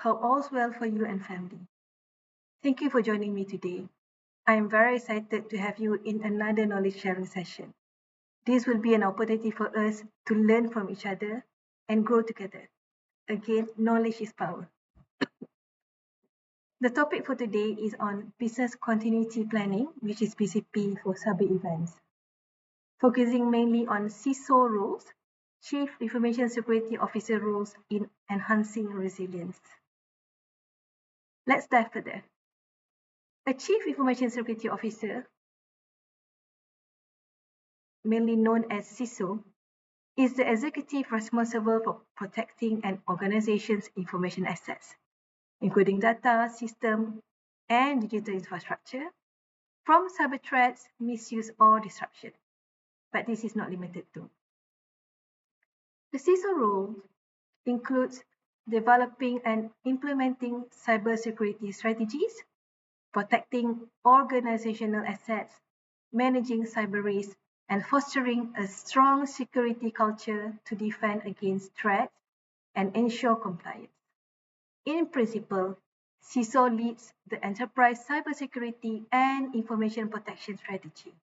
Hope all's well for you and family. Thank you for joining me today. I am very excited to have you in another knowledge sharing session. This will be an opportunity for us to learn from each other and grow together. Again, knowledge is power. The topic for today is on business continuity planning, which is BCP for cyber events, focusing mainly on CISO roles, Chief Information Security Officer roles in enhancing resilience. Let's dive further. A Chief Information Security Officer, mainly known as CISO, is the executive responsible for protecting an organization's information assets, including data, system, and digital infrastructure, from cyber threats, misuse, or disruption. But this is not limited to. The CISO role includes developing and implementing cybersecurity strategies, protecting organizational assets, managing cyber risk, and fostering a strong security culture to defend against threats and ensure compliance. In principle, CISO leads the enterprise cybersecurity and information protection strategy,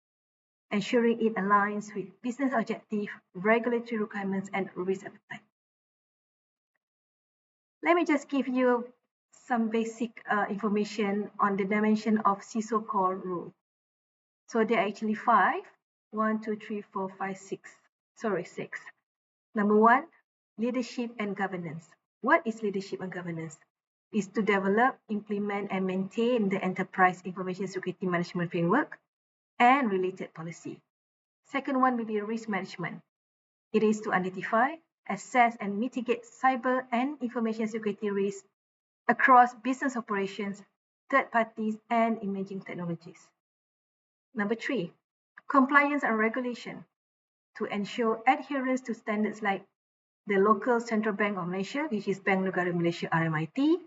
ensuring it aligns with business objectives, regulatory requirements, and risk appetite. Let me just give you some basic information on the dimension of CISO core rule. So there are actually 5. 1, 2, 3, 4, 5, 6. Sorry, 6. Number 1, leadership and governance. What is leadership and governance? Is to develop, implement, and maintain the enterprise information security management framework and related policy. Second one will be risk management. It is to identify, assess, and mitigate cyber and information security risks across business operations, third parties, and emerging technologies. Number 3, compliance and regulation to ensure adherence to standards like the local Central Bank of Malaysia, which is Bank Negara Malaysia RMIT,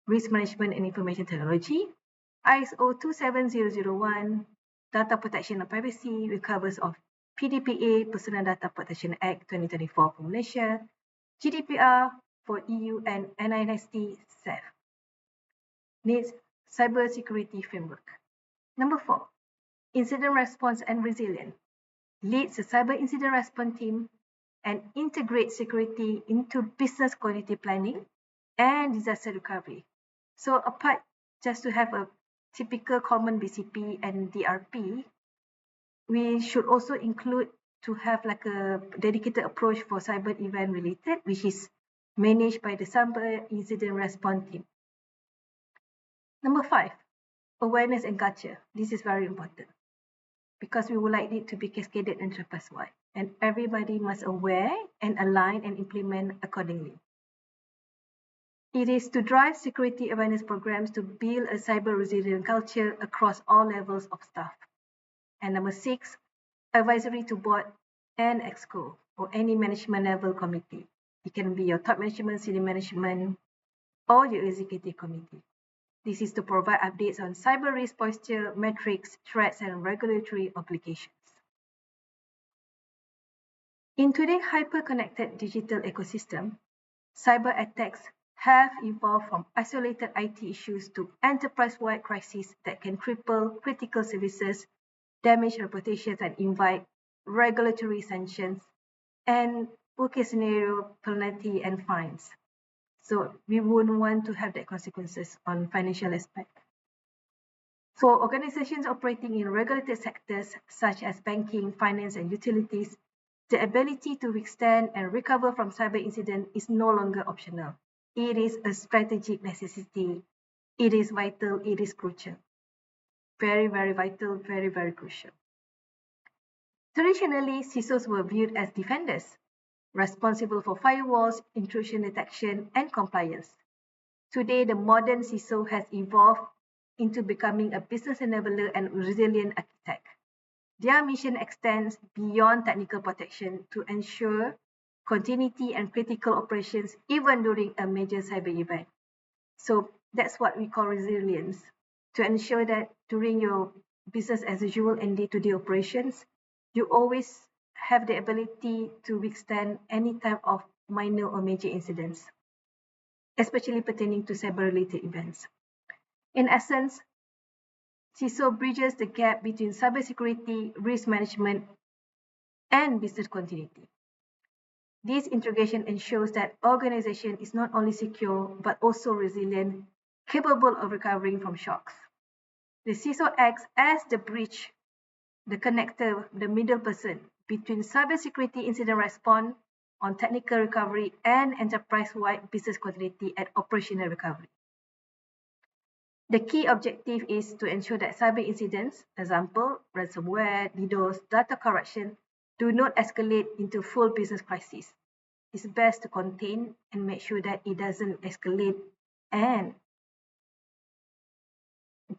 Risk Management and Information Technology, ISO 27001, Data Protection and Privacy, which covers of PDPA, Personal Data Protection Act 2024 for Malaysia, GDPR for EU, and NIST CEF. Needs cybersecurity framework. Number 4, incident response and resilience. Leads the cyber incident response team and integrates security into business continuity planning and disaster recovery. So apart just to have a typical common BCP and DRP, we should also include to have like a dedicated approach for cyber event related, which is managed by the cyber incident response team. Number 5, awareness and culture. This is very important because we would like it to be cascaded enterprise-wide, and everybody must aware and align and implement accordingly. It is to drive security awareness programs to build a cyber resilient culture across all levels of staff. And number 6, advisory to board and EXCO or any management level committee. It can be your top management, senior management, or your executive committee. This is to provide updates on cyber risk posture, metrics, threats, and regulatory obligations. In today's hyper-connected digital ecosystem, cyber attacks have evolved from isolated IT issues to enterprise-wide crises that can cripple critical services, damage reputations, and invite regulatory sanctions, and worst-case scenario, penalty and fines. So we wouldn't want to have that consequences on financial aspect. For organizations operating in regulated sectors such as banking, finance, and utilities, the ability to withstand and recover from cyber incident is no longer optional. It is a strategic necessity. It is vital. It is crucial. Very, very vital. Very, very crucial. Traditionally, CISOs were viewed as defenders, responsible for firewalls, intrusion detection, and compliance. Today, the modern CISO has evolved into becoming a business enabler and resilient architect. Their mission extends beyond technical protection to ensure continuity and critical operations even during a major cyber event. So that's what we call resilience, to ensure that during your business as usual and day-to-day operations, you always have the ability to withstand any type of minor or major incidents. especially pertaining to cyber-related events. In essence, CISO bridges the gap between cybersecurity, risk management, and business continuity. This integration ensures that organization is not only secure, but also resilient, capable of recovering from shocks. The CISO acts as the bridge, the connector, the middle person between cybersecurity incident response on technical recovery and enterprise-wide business continuity and operational recovery. The key objective is to ensure that cyber incidents, example, ransomware, DDoS, data corruption, do not escalate into full business crisis. It's best to contain and make sure that it doesn't escalate and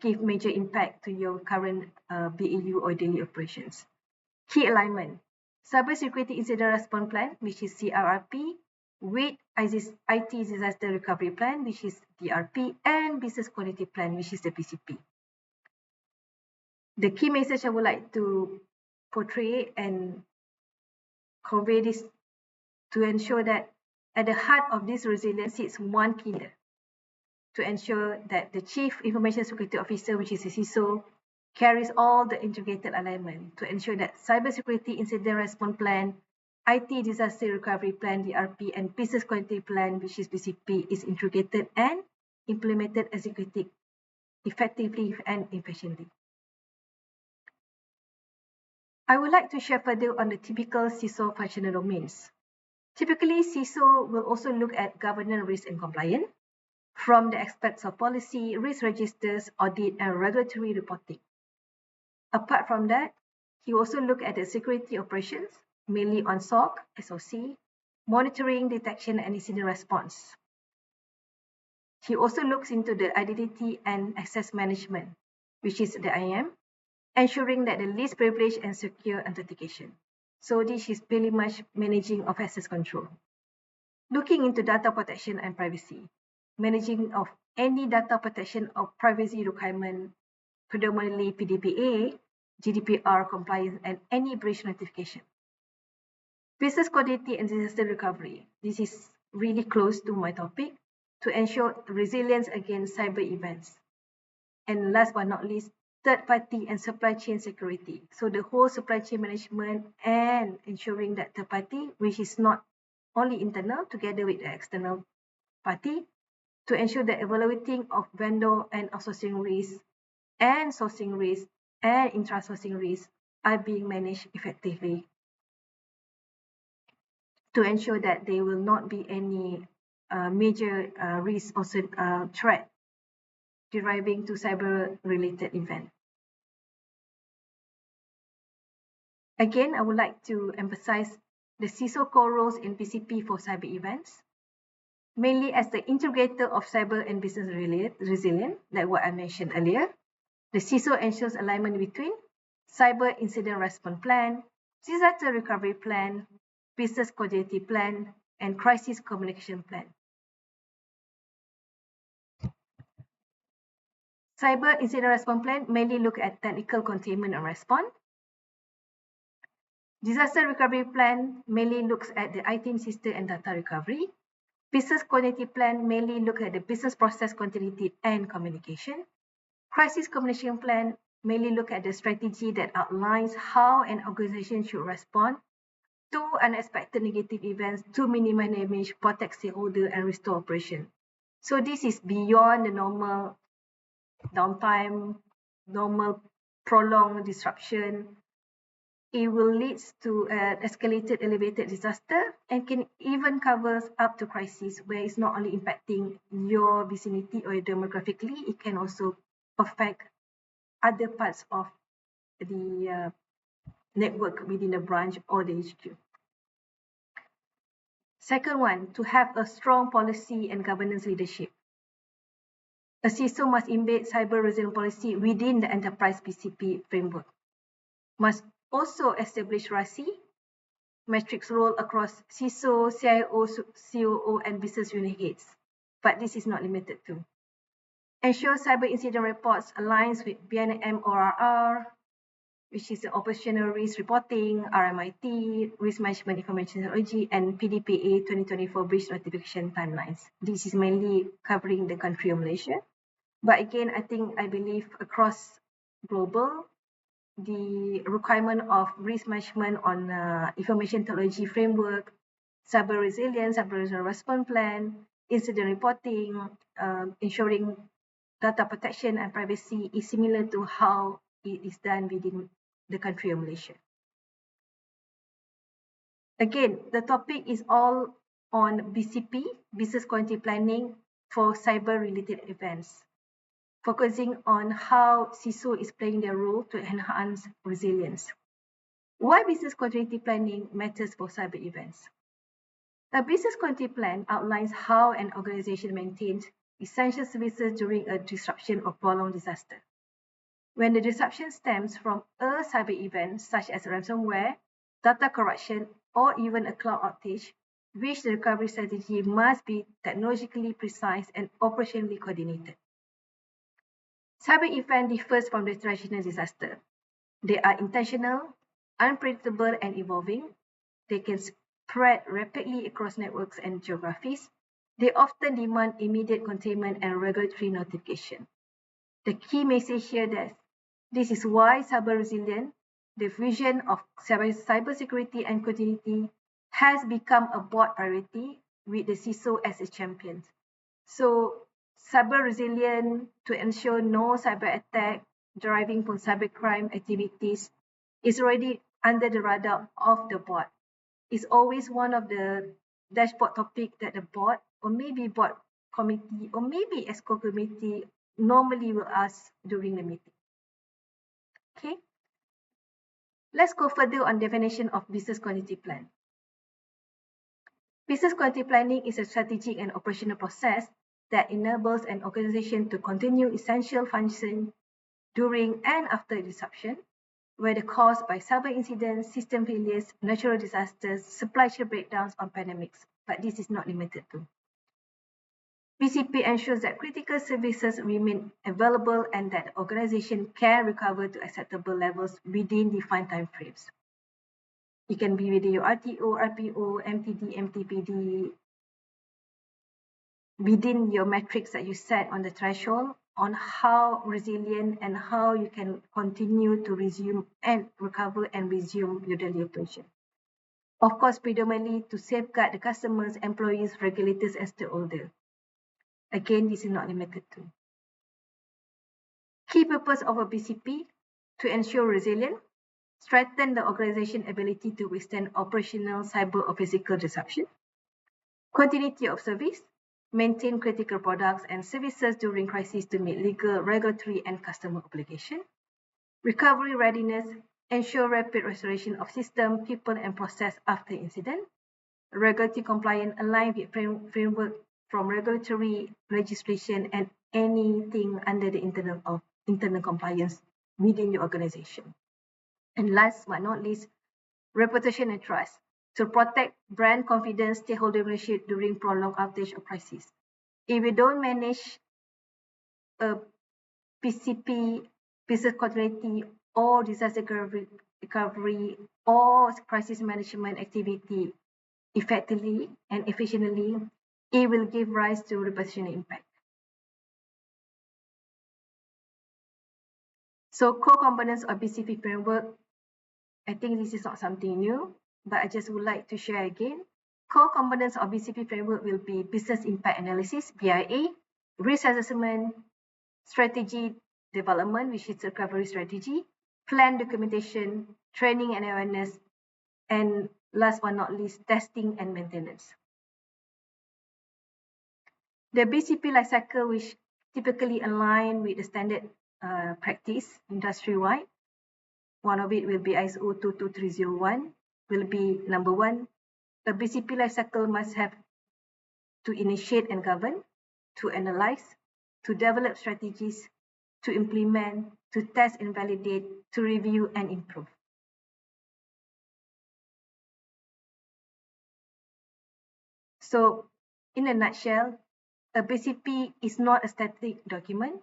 give major impact to your current BAU or daily operations. Key alignment. Cybersecurity Incident Response Plan, which is CRRP, with IT Disaster Recovery Plan, which is DRP, and Business Continuity Plan, which is the BCP. The key message I would like to portray and convey this to ensure that at the heart of this resilience sits one killer to ensure that the Chief Information Security Officer, which is the CISO, carries all the integrated alignment to ensure that Cybersecurity Incident Response Plan, IT Disaster Recovery Plan, DRP, and Business Continuity Plan, which is BCP, is integrated and implemented, executed effectively and efficiently. I would like to share further on the typical CISO functional domains. Typically, CISO will also look at governance, risk, and compliance from the aspects of policy, risk registers, audit, and regulatory reporting. Apart from that, he also look at the security operations, mainly on SOC, monitoring, detection, and incident response. He also looks into the identity and access management, which is the IAM, ensuring that the least privilege and secure authentication. So this is pretty much managing of access control. Looking into data protection and privacy, managing of any data protection or privacy requirement, predominantly PDPA, GDPR compliance, and any breach notification. Business continuity and disaster recovery. This is really close to my topic to ensure resilience against cyber events. And last but not least, third-party and supply chain security. So the whole supply chain management and ensuring that third party, which is not only internal, together with the external party, to ensure that evaluating of vendor and outsourcing risks and sourcing risks and intra-sourcing risks are being managed effectively to ensure that there will not be any major risk or threat deriving to cyber-related event. Again, I would like to emphasize the CISO core roles in BCP for cyber events, mainly as the integrator of cyber and business resilience, like what I mentioned earlier. The CISO ensures alignment between cyber incident response plan, disaster recovery plan, business continuity plan, and crisis communication plan. Cyber incident response plan mainly look at technical containment and response. Disaster recovery plan mainly looks at the item system and data recovery. Business continuity plan mainly look at the business process continuity and communication. Crisis communication plan mainly look at the strategy that outlines how an organization should respond to unexpected negative events to minimize damage, protect stakeholder, and restore operation. So this is beyond the normal downtime, normal prolonged disruption. It will lead to an escalated elevated disaster and can even cover up to crisis where it's not only impacting your vicinity or demographically, it can also affect other parts of the network within the branch or the HQ. Second one, to have a strong policy and governance leadership. A CISO must embed cyber resilience policy within the enterprise BCP framework. Must also establish RASI, matrix role across CISO, CIO, COO, and business unit heads. But this is not limited to. Ensure cyber incident reports aligns with BNM ORR, which is the Operational Risk Reporting, RMIT, Risk Management Information Technology, and PDPA 2024 Breach Notification Timelines. This is mainly covering the country of Malaysia. But again, I believe across global, the requirement of risk management on information technology framework, cyber resilience, cyber response plan, incident reporting, ensuring data protection and privacy is similar to how it is done within the country of Malaysia. Again, the topic is all on BCP, Business Continuity Planning for cyber-related events, focusing on how CISO is playing their role to enhance resilience. Why business continuity planning matters for cyber events? A business continuity plan outlines how an organization maintains essential services during a disruption or prolonged disaster. When the disruption stems from a cyber event such as ransomware, data corruption, or even a cloud outage, which the recovery strategy must be technologically precise and operationally coordinated. Cyber event differs from the traditional disaster. They are intentional, unpredictable, and evolving. They can spread rapidly across networks and geographies. They often demand immediate containment and regulatory notification. The key message here is this is why cyber resilience, the vision of cybersecurity and continuity, has become a board priority with the CISO as a champion. So cyber resilience to ensure no cyber attack deriving from cybercrime activities is already under the radar of the board. It's always one of the dashboard topic that the board or maybe board committee or maybe ESCO committee normally will ask during the meeting. Okay, let's go further on definition of business continuity plan. Business continuity planning is a strategic and operational process that enables an organization to continue essential functions during and after a disruption, whether caused by cyber incidents, system failures, natural disasters, supply chain breakdowns, or pandemics, but this is not limited to. BCP ensures that critical services remain available and that the organization can recover to acceptable levels within defined timeframes. It can be within your RTO, RPO, MTD, MTPD, within your metrics that you set on the threshold on how resilient and how you can continue to resume and recover and resume your daily operation. Of course, predominantly to safeguard the customers, employees, regulators, and stakeholders. Again, this is not limited to. Key purpose of a BCP to ensure resilience, strengthen the organization's ability to withstand operational, cyber, or physical disruption, continuity of service, maintain critical products and services during crisis to meet legal, regulatory, and customer obligation, recovery readiness, ensure rapid restoration of system, people, and process after incident, regulatory compliance aligned with framework from regulatory legislation and anything under the internal compliance within your organization. And last but not least, reputation and trust to protect brand confidence, stakeholder relationship during prolonged outage or crisis. If you don't manage a PCP, business continuity, or disaster recovery, or crisis management activity effectively and efficiently, it will give rise to reputational impact. So core components of BCP framework, I think this is not something new, but I just would like to share again. Core components of BCP framework will be business impact analysis, BIA, risk assessment, strategy development, which is recovery strategy, plan documentation, training and awareness, and last but not least, testing and maintenance. The BCP lifecycle, which typically align with the standard practice industry-wide, one of it will be ISO 22301, will be number one, a BCP lifecycle must have to initiate and govern, to analyze, to develop strategies, to implement, to test and validate, to review and improve. So, in a nutshell, a BCP is not a static document.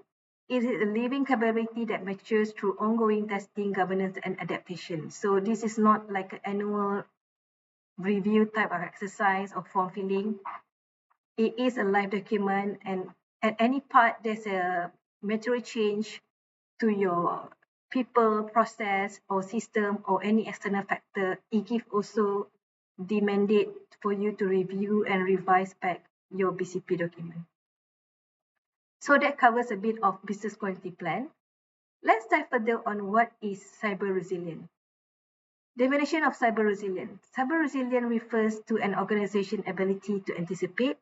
It is a living capability that matures through ongoing testing, governance, and adaptation. So this is not like an annual review type of exercise or form filling. It is a live document, and at any part there's a material change to your people, process, or system, or any external factor, it gives also the mandate for you to review and revise back your BCP document. So that covers a bit of business continuity plan. Let's dive further on what is cyber resilience. Definition of cyber resilience. Cyber resilience refers to an organization's ability to anticipate,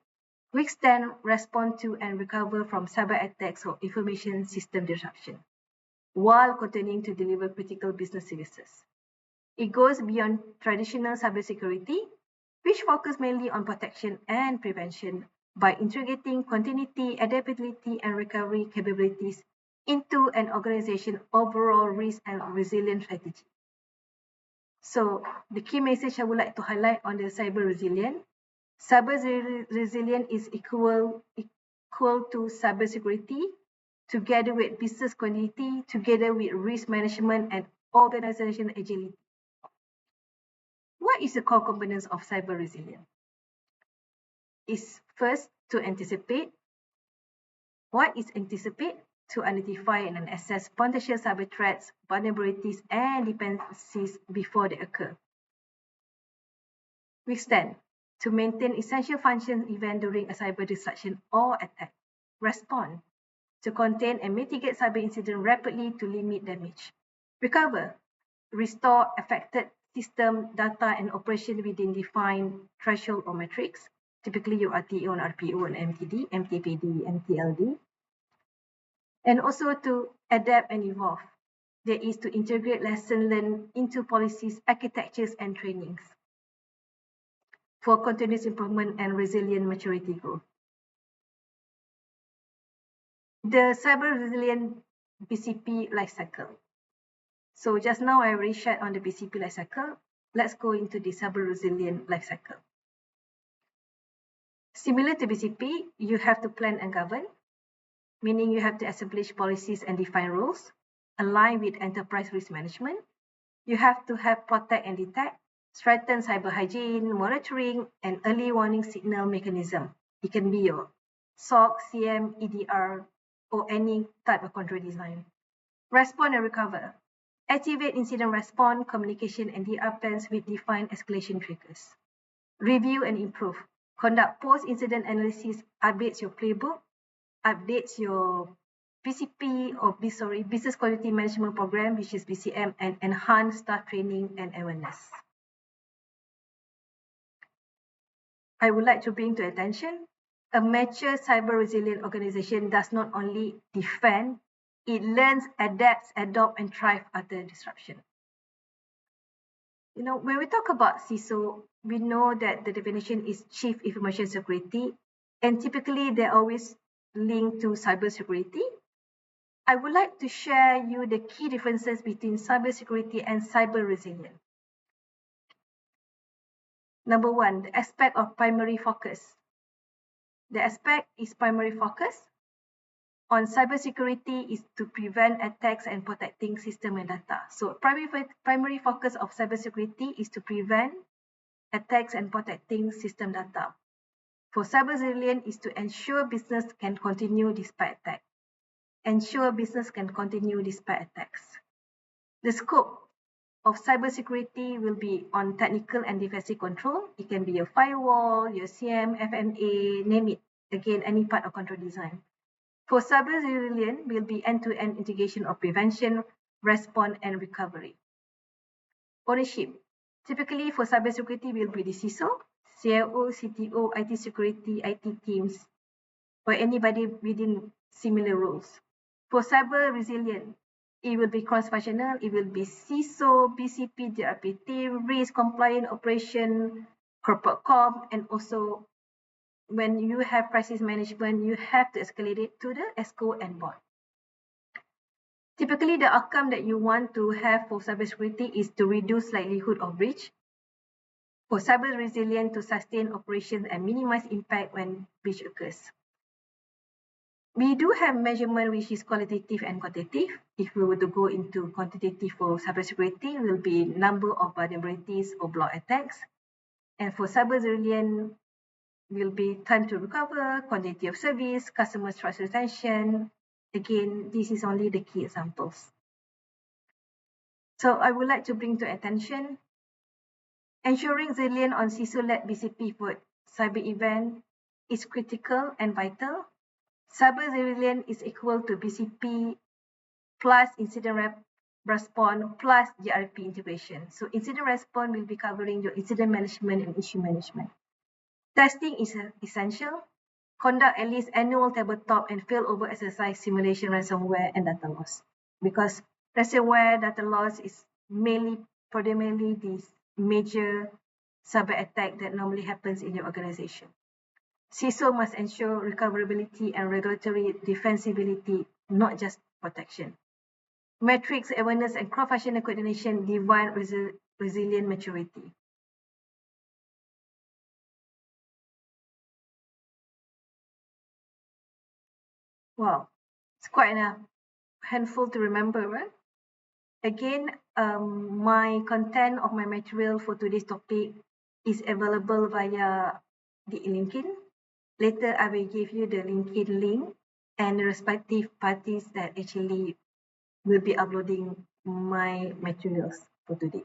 withstand, respond to, and recover from cyber attacks or information system disruption, while continuing to deliver critical business services. It goes beyond traditional cybersecurity, which focus mainly on protection and prevention by integrating continuity, adaptability, and recovery capabilities into an organization's overall risk and resilience strategy. So the key message I would like to highlight on the cyber resilience. Cyber resilience is equal to cybersecurity, together with business continuity, together with risk management and organizational agility. What is the core components of cyber resilience? Is first to anticipate. What is anticipate? To identify and assess potential cyber threats, vulnerabilities, and dependencies before they occur. Withstand. To maintain essential function event during a cyber disruption or attack. Respond. To contain and mitigate cyber incident rapidly to limit damage. Recover. Restore affected system, data, and operation within defined threshold or metrics, typically your RTO and RPO and MTD, MTPD, MTLD. And also to adapt and evolve. That is to integrate lessons learned into policies, architectures, and trainings for continuous improvement and resilient maturity growth. The cyber resilient BCP lifecycle. So just now I already shared on the BCP lifecycle. Let's go into the cyber resilient lifecycle. Similar to BCP, you have to plan and govern, meaning you have to establish policies and define rules, align with enterprise risk management. You have to have protect and detect, strengthen cyber hygiene, monitoring, and early warning signal mechanism. It can be your SOC, CM, EDR, or any type of control design. Respond and recover. Activate incident response, communication, and DR plans with defined escalation triggers. Review and improve. Conduct post-incident analysis, updates your playbook, updates your BCP or Business Continuity Management Program, which is BCM, and enhance staff training and awareness. I would like to bring to attention, a mature cyber resilient organization does not only defend, it learns, adapts, adopts, and thrives after disruption. When we talk about CISO, we know that the definition is Chief Information Security, and typically they're always linked to cybersecurity. I would like to share you the key differences between cybersecurity and cyber resilience. Number one, the aspect of primary focus. The aspect is primary focus on cybersecurity is to prevent attacks and protecting system and data. So primary focus of cybersecurity is to prevent attacks and protecting system data. For cyber resilience is to ensure business can continue despite attack. Ensure business can continue despite attacks. The scope of cybersecurity will be on technical and defensive control. It can be your firewall, your CM, FMA, name it. Again, any part of control design. For cyber resilience will be end-to-end integration of prevention, response, and recovery. Ownership. Typically for cybersecurity will be the CISO, CIO, CTO, IT security, IT teams, or anybody within similar roles. For cyber resilience, it will be cross-functional. It will be CISO, BCP, DRP team, risk, compliance, operation, corporate com, and also when you have crisis management, you have to escalate it to the ESCO and board. Typically, the outcome that you want to have for cybersecurity is to reduce likelihood of breach. For cyber resilience, to sustain operations and minimize impact when breach occurs. We do have measurement which is qualitative and quantitative. If we were to go into quantitative for cybersecurity, will be number of vulnerabilities or block attacks. And for cyber resilience, will be time to recover, quantity of service, customer trust retention. Again, this is only the key examples. So I would like to bring to attention, ensuring resilience on CISO-led BCP for cyber event is critical and vital. Cyber resilience is equal to BCP plus incident response plus GRP integration. So incident response will be covering your incident management and issue management. Testing is essential. Conduct at least annual tabletop and failover exercise simulation ransomware and data loss. Because ransomware data loss is predominantly this major cyber attack that normally happens in your organization. CISO must ensure recoverability and regulatory defensibility, not just protection. Metrics, awareness, and cross-functional coordination define resilient maturity. Wow, it's quite a handful to remember, right? Again, my content of my material for today's topic is available via the LinkedIn. Later, I will give you the LinkedIn link and the respective parties that actually will be uploading my materials for today.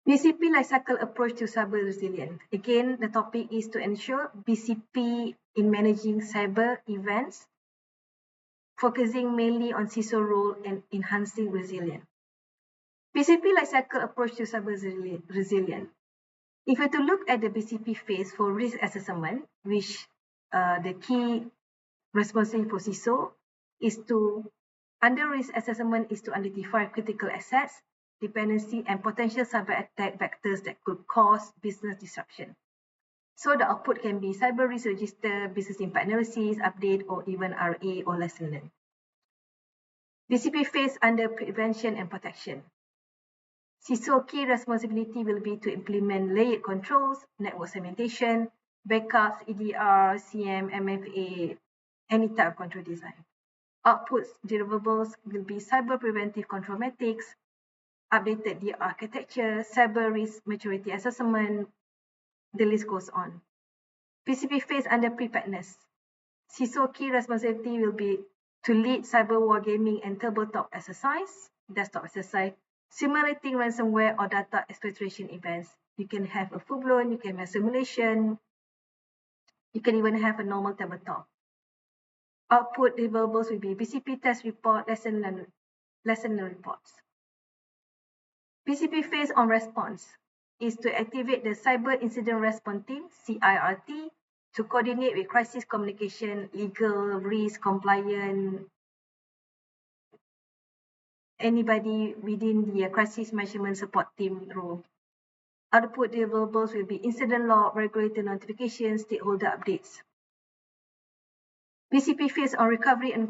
BCP lifecycle approach to cyber resilience. Again, the topic is to ensure BCP in managing cyber events, focusing mainly on CISO role and enhancing resilience. BCP lifecycle approach to cyber resilience. If you to look at the BCP phase for risk assessment, which the key responsibility for CISO is to, under risk assessment, is to identify critical assets, dependency, and potential cyber attack vectors that could cause business disruption. So the output can be cyber risk register, business impact analysis, update, or even RA or lesson learned. BCP phase under prevention and protection. CISO key responsibility will be to implement layered controls, network segmentation, backups, EDR, CM, MFA, any type of control design. Outputs deliverables will be cyber preventive control metrics, updated DR architecture, cyber risk maturity assessment, the list goes on. BCP phase under preparedness. CISO key responsibility will be to lead cyber wargaming and tabletop exercise, desktop exercise, simulating ransomware or data exfiltration events. You can have a full-blown, you can have simulation, you can even have a normal tabletop. Output deliverables will be BCP test report, lesson learned reports. BCP phase on response is to activate the Cyber Incident Response Team, CIRT, to coordinate with crisis communication, legal, risk, compliance, anybody within the crisis management support team role. Output deliverables will be incident log, regulator notifications, stakeholder updates. BCP phase on recovery and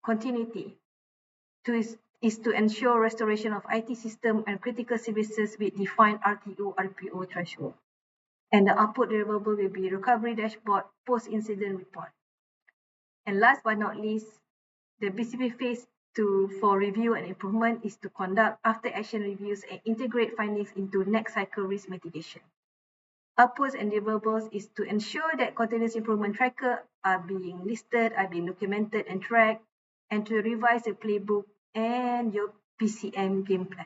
continuity is to ensure restoration of IT system and critical services with defined RTO, RPO threshold. And the output deliverable will be recovery dashboard, post-incident report. And last but not least, the BCP phase for review and improvement is to conduct after-action reviews and integrate findings into next cycle risk mitigation. Outputs and deliverables is to ensure that continuous improvement tracker are being listed, are being documented and tracked, and to revise the playbook and your PCM game plan.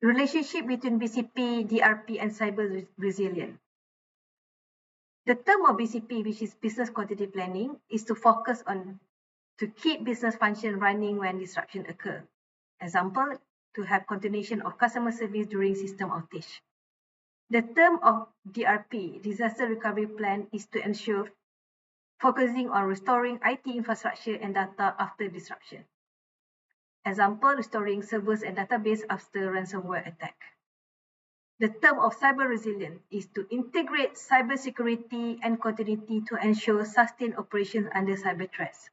Relationship between BCP, DRP, and cyber resilience. The term of BCP, which is business continuity planning, is to focus on to keep business function running when disruption occur. Example, to have continuation of customer service during system outage. The term of DRP, disaster recovery plan, is to ensure focusing on restoring IT infrastructure and data after disruption. Example, restoring servers and database after ransomware attack. The term of cyber resilience is to integrate cybersecurity and continuity to ensure sustained operations under cyber threats.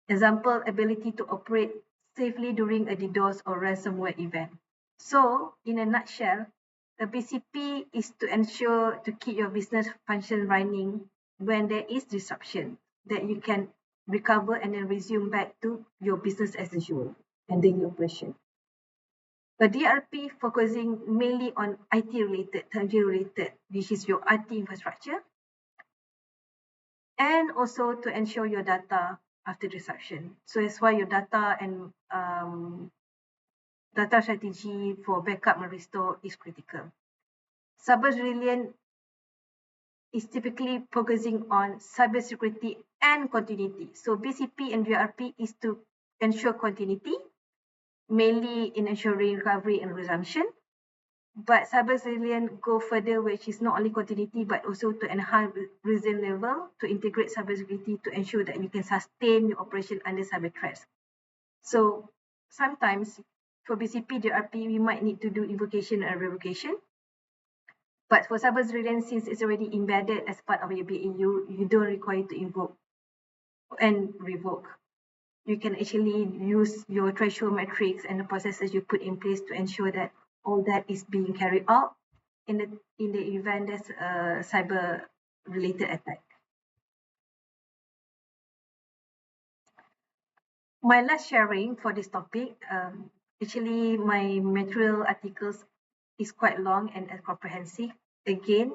Example, ability to operate safely during a DDoS or ransomware event. So, in a nutshell, The BCP is to ensure to keep your business function running when there is disruption, that you can recover and then resume back to your business as usual and daily operation. The DRP focusing mainly on IT related, technology related, which is your IT infrastructure, and also to ensure your data after disruption. So that's why your data and data strategy for backup and restore is critical. Cyber resilience is typically focusing on cybersecurity and continuity. So BCP and DRP is to ensure continuity, mainly in ensuring recovery and resumption. But cyber resilience go further, which is not only continuity, but also to enhance resilience level, to integrate cybersecurity to ensure that you can sustain your operation under cyber threats. So sometimes for BCP, DRP, we might need to do invocation and revocation. But for cyber resilience, since it's already embedded as part of your BAU, you don't require to invoke and revoke. You can actually use your threshold metrics and the processes you put in place to ensure that all that is being carried out in the event there's a cyber related attack. My last sharing for this topic, actually my material articles is quite long and comprehensive. Again,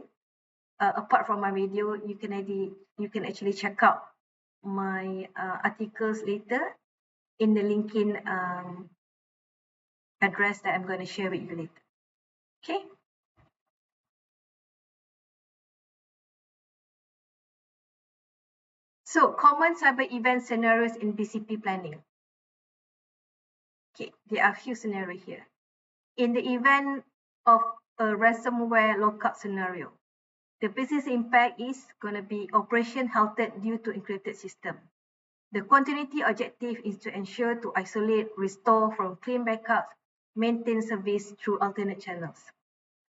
apart from my video, you can actually check out my articles later in the LinkedIn address that I'm going to share with you later. Okay. So common cyber event scenarios in BCP planning. Okay, there are a few scenarios here. In the event of a ransomware lockout scenario, the business impact is going to be operation halted due to encrypted system. The continuity objective is to ensure to isolate, restore from clean backups, maintain service through alternate channels.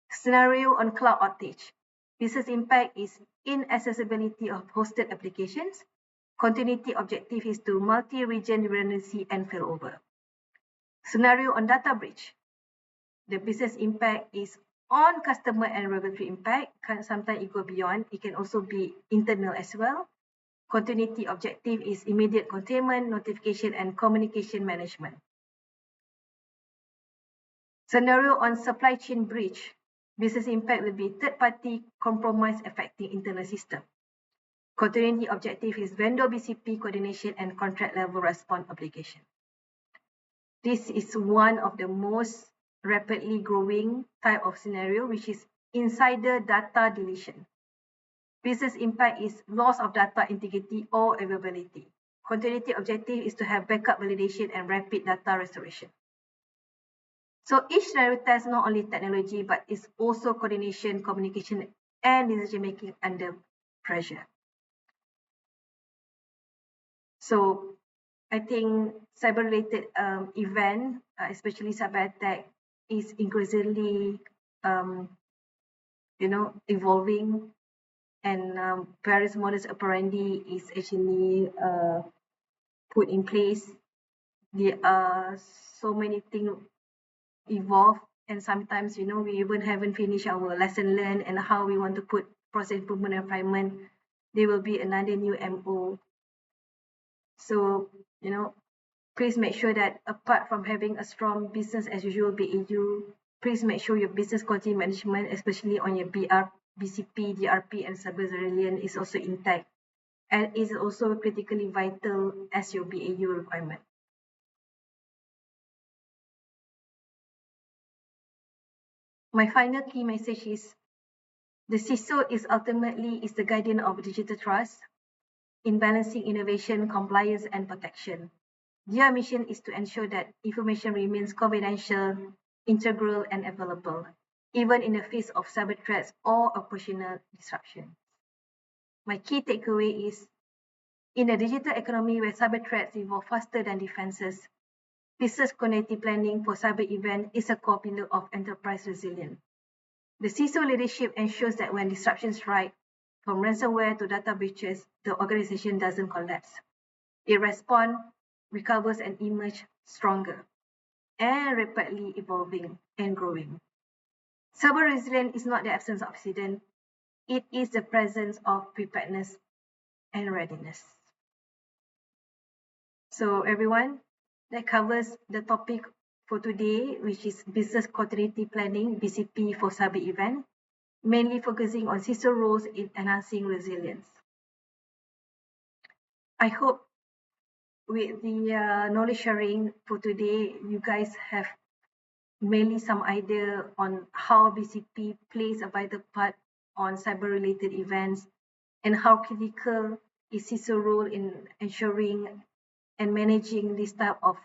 Scenario on cloud outage. Business impact is inaccessibility of hosted applications. Continuity objective is to multi-region redundancy and failover. Scenario on data breach. The business impact is on customer and regulatory impact. Sometimes it go beyond. It can also be internal as well. Continuity objective is immediate containment, notification, and communication management. Scenario on supply chain breach. Business impact will be third-party compromise affecting internal system. Continuity objective is vendor BCP coordination and contract level response obligation. This is one of the most rapidly growing type of scenario, which is insider data deletion. Business impact is loss of data integrity or availability. Continuity objective is to have backup validation and rapid data restoration. So each scenario tests not only technology, but it's also coordination, communication, and decision making under pressure. So I think cyber-related event, especially cyber attack, is increasingly, evolving, and various modus operandi is actually put in place. There are so many things evolve, and sometimes we even haven't finished our lesson learned and how we want to put process improvement environment. There will be another new MO. So please make sure that apart from having a strong business as usual BAU, please make sure your business continuity management, especially on your BCP, DRP, and cyber resilience, is also intact and is also critically vital as your BAU requirement. My final key message is the CISO is ultimately the guardian of digital trust in balancing innovation, compliance, and protection. Their mission is to ensure that information remains confidential, integral, and available, even in the face of cyber threats or operational disruption. My key takeaway is, in a digital economy where cyber threats evolve faster than defenses, business continuity planning for cyber event is a core pillar of enterprise resilience. The CISO leadership ensures that when disruptions strike, from ransomware to data breaches, the organization doesn't collapse. It responds, recovers, and emerges stronger and rapidly evolving and growing. Cyber resilience is not the absence of accident. It is the presence of preparedness and readiness. So everyone, that covers the topic for today, which is business continuity planning, BCP for cyber event, mainly focusing on CISO roles in enhancing resilience. I hope with the knowledge sharing for today, you guys have mainly some idea on how BCP plays a vital part on cyber-related events and how critical is CISO role in ensuring and managing this type of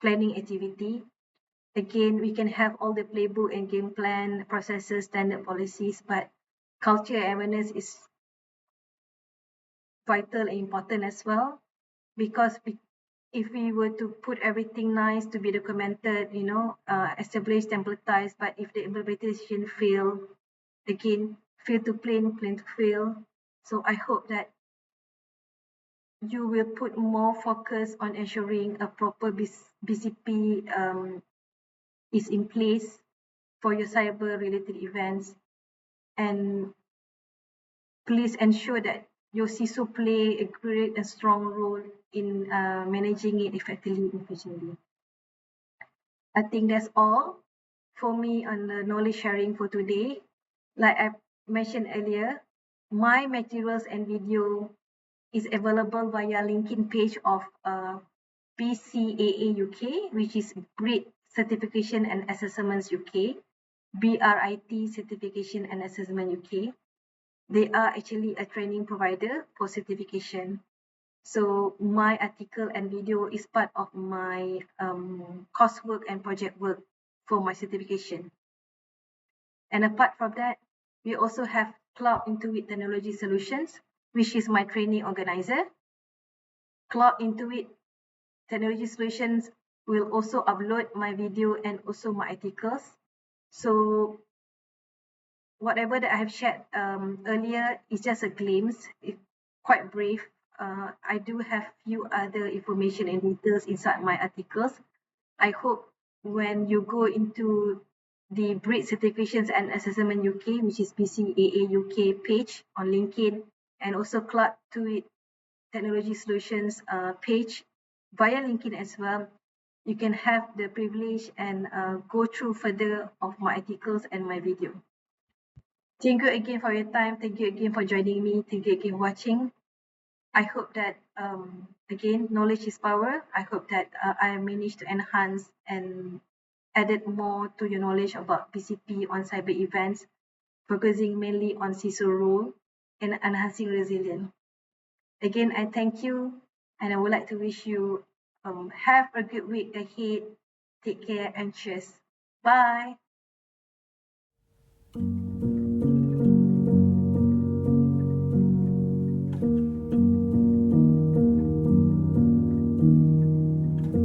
planning activity. Again, we can have all the playbook and game plan, processes, standard policies, but culture and awareness is vital and important as well, because if we were to put everything nice to be documented, established, templatized, but if the implementation fail, again, fail to plan to fail. So I hope that you will put more focus on ensuring a proper BCP is in place for your cyber related events, and please ensure that your CISO play a great and strong role in managing it effectively and efficiently. I think that's all for me on the knowledge sharing for today. Like I mentioned earlier, my materials and video is available via LinkedIn page of BCAA UK, which is BRIT Certification and Assessments UK, BRIT Certification and Assessment UK. They are actually a training provider for certification. So my article and video is part of my coursework and project work for my certification. And apart from that, we also have Cloud Intuit Technology Solutions, which is my training organizer. Cloud Intuit Technology Solutions will also upload my video and also my articles. So whatever that I have shared earlier is just a glimpse. It's quite brief. I do have few other information and details inside my articles. I hope when you go into the BRIT Certifications and Assessment UK, which is BCAA UK page on LinkedIn, and also Cloud Intuit Technology Solutions page via LinkedIn as well, you can have the privilege and go through further of my articles and my video. Thank you again for your time. Thank you again for joining me. Thank you again for watching. I hope that, again, knowledge is power. I hope that I managed to enhance and added more to your knowledge about BCP on cyber events, focusing mainly on CISO role and enhancing resilience. Again, I thank you, and I would like to wish you have a good week ahead. Take care and cheers. Bye.